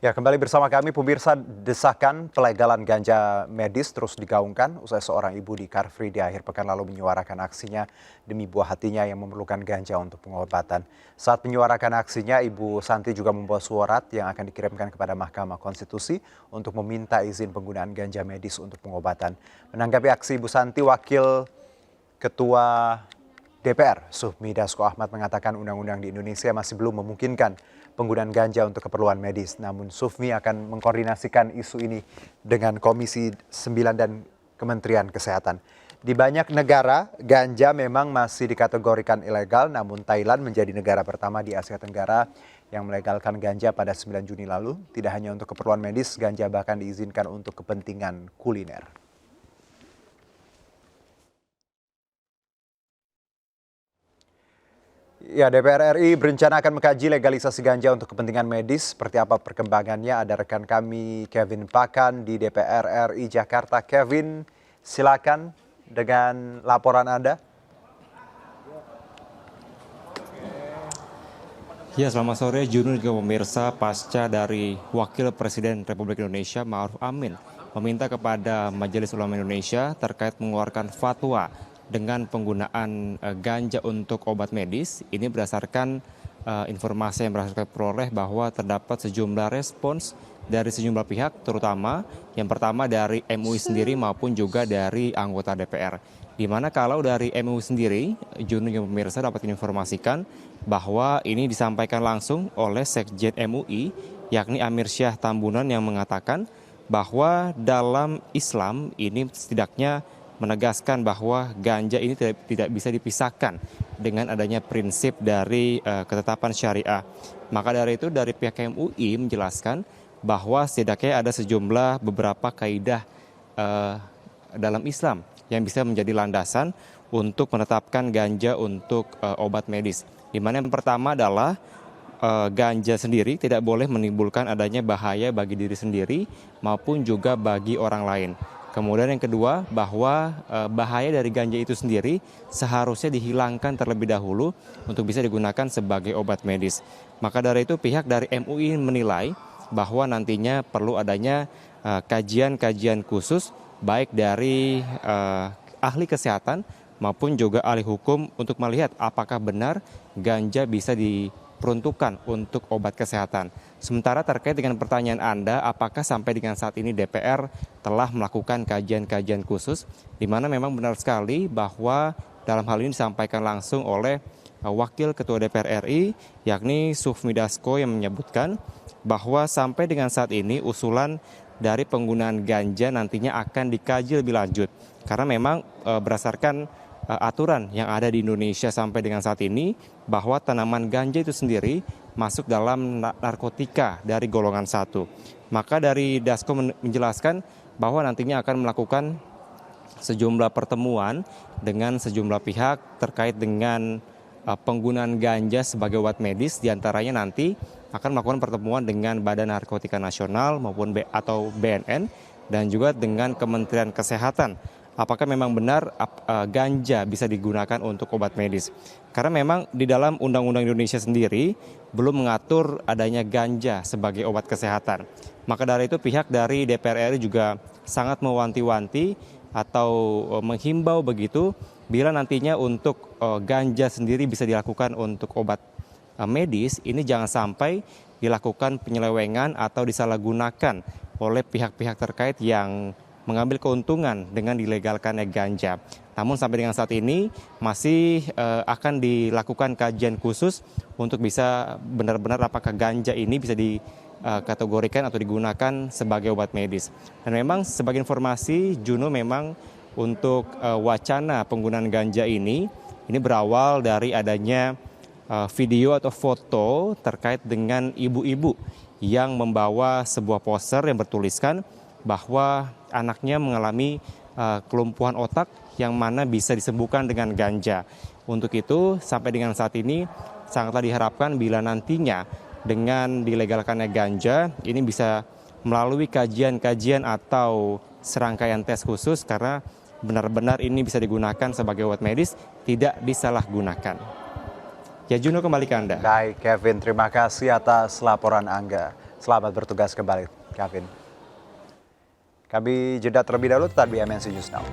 Ya, kembali bersama kami pemirsa. Desakan pelegalan ganja medis terus digaungkan usai seorang ibu di Car Free di akhir pekan lalu menyuarakan aksinya demi buah hatinya yang memerlukan ganja untuk pengobatan. Saat menyuarakan aksinya, Ibu Santi juga membawa surat yang akan dikirimkan kepada Mahkamah Konstitusi untuk meminta izin penggunaan ganja medis untuk pengobatan. Menanggapi aksi Ibu Santi, Wakil Ketua DPR Sufmi Dasko Ahmad mengatakan undang-undang di Indonesia masih belum memungkinkan penggunaan ganja untuk keperluan medis. Namun Sufmi akan mengkoordinasikan isu ini dengan Komisi 9 dan Kementerian Kesehatan. Di banyak negara, ganja memang masih dikategorikan ilegal, namun Thailand menjadi negara pertama di Asia Tenggara yang melegalkan ganja pada 9 Juni lalu. Tidak hanya untuk keperluan medis, ganja bahkan diizinkan untuk kepentingan kuliner. Ya, DPR RI berencana akan mengkaji legalisasi ganja untuk kepentingan medis. Seperti apa perkembangannya? Ada rekan kami Kevin Pakan di DPR RI Jakarta. Kevin, silakan dengan laporan Anda. Ya, selamat sore Juno juga pemirsa. Pasca dari Wakil Presiden Republik Indonesia Ma'ruf Amin meminta kepada Majelis Ulama Indonesia terkait mengeluarkan fatwa dengan penggunaan ganja untuk obat medis. Ini berdasarkan informasi yang berhasil diperoleh bahwa terdapat sejumlah respons dari sejumlah pihak, terutama yang pertama dari MUI sendiri maupun juga dari anggota DPR. Di mana kalau dari MUI sendiri, Juni yang pemirsa dapat informasikan bahwa ini disampaikan langsung oleh Sekjen MUI, yakni Amir Syah Tambunan, yang mengatakan bahwa dalam Islam ini setidaknya menegaskan bahwa ganja ini tidak bisa dipisahkan dengan adanya prinsip dari ketetapan syariah. Maka dari itu dari pihak MUI menjelaskan bahwa setidaknya ada sejumlah beberapa kaidah dalam Islam yang bisa menjadi landasan untuk menetapkan ganja untuk obat medis. Di mana yang pertama adalah ganja sendiri tidak boleh menimbulkan adanya bahaya bagi diri sendiri maupun juga bagi orang lain. Kemudian yang kedua, bahwa bahaya dari ganja itu sendiri seharusnya dihilangkan terlebih dahulu untuk bisa digunakan sebagai obat medis. Maka dari itu pihak dari MUI menilai bahwa nantinya perlu adanya kajian-kajian khusus baik dari ahli kesehatan maupun juga ahli hukum untuk melihat apakah benar ganja bisa diperuntukkan untuk obat kesehatan. Sementara terkait dengan pertanyaan Anda, apakah sampai dengan saat ini DPR telah melakukan kajian-kajian khusus, di mana memang benar sekali bahwa dalam hal ini disampaikan langsung oleh Wakil Ketua DPR RI, yakni Sufmi Dasko, yang menyebutkan bahwa sampai dengan saat ini usulan dari penggunaan ganja nantinya akan dikaji lebih lanjut. Karena memang berdasarkan aturan yang ada di Indonesia sampai dengan saat ini, bahwa tanaman ganja itu sendiri masuk dalam narkotika dari golongan 1. Maka dari Dasko menjelaskan bahwa nantinya akan melakukan sejumlah pertemuan dengan sejumlah pihak terkait dengan penggunaan ganja sebagai obat medis. Di antaranya nanti akan melakukan pertemuan dengan Badan Narkotika Nasional maupun atau BNN dan juga dengan Kementerian Kesehatan. Apakah memang benar ganja bisa digunakan untuk obat medis? Karena memang di dalam Undang-Undang Indonesia sendiri belum mengatur adanya ganja sebagai obat kesehatan. Maka dari itu pihak dari DPR RI juga sangat mewanti-wanti atau menghimbau begitu, bila nantinya untuk ganja sendiri bisa dilakukan untuk obat medis, ini jangan sampai dilakukan penyelewengan atau disalahgunakan oleh pihak-pihak terkait yang mengambil keuntungan dengan dilegalkannya ganja. Namun sampai dengan saat ini masih akan dilakukan kajian khusus untuk bisa benar-benar apakah ganja ini bisa dikategorikan atau digunakan sebagai obat medis. Dan memang sebagai informasi, Juno, memang untuk wacana penggunaan ganja ini berawal dari adanya video atau foto terkait dengan ibu-ibu yang membawa sebuah poster yang bertuliskan bahwa anaknya mengalami kelumpuhan otak yang mana bisa disembuhkan dengan ganja. Untuk itu sampai dengan saat ini sangatlah diharapkan bila nantinya dengan dilegalkannya ganja ini bisa melalui kajian-kajian atau serangkaian tes khusus, karena benar-benar ini bisa digunakan sebagai obat medis, tidak disalahgunakan. Ya, Juno, kembali ke Anda. Baik, Kevin, terima kasih atas laporan Anda. Selamat bertugas kembali, Kevin. Kami jeda terlebih dahulu, tetap di MNC News Now.